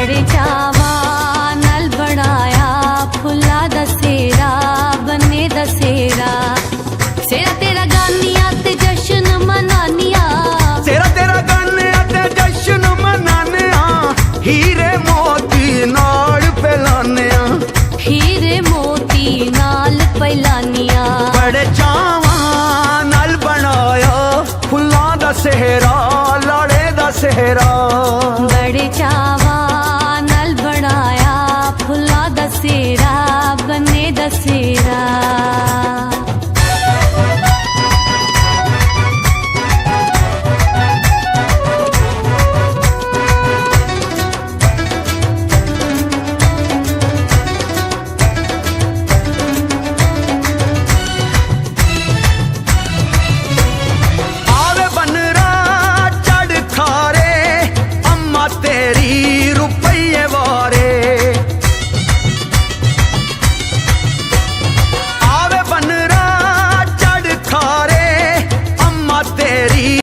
बड़े चावा नाल बनाया फुल्ला दा सेरा बने दा सेरा। सेरा तेरा गानिया ते जश्न मनानिया, सेरा तेरा गानिया ते जश्न मनानिया। हीरे मोती नाल पहलानिया, हीरे मोती नाल पहलानिया। बड़े चावा नाल बनाया फुल्लां दा सेहरा लाड़े दा सेहरा।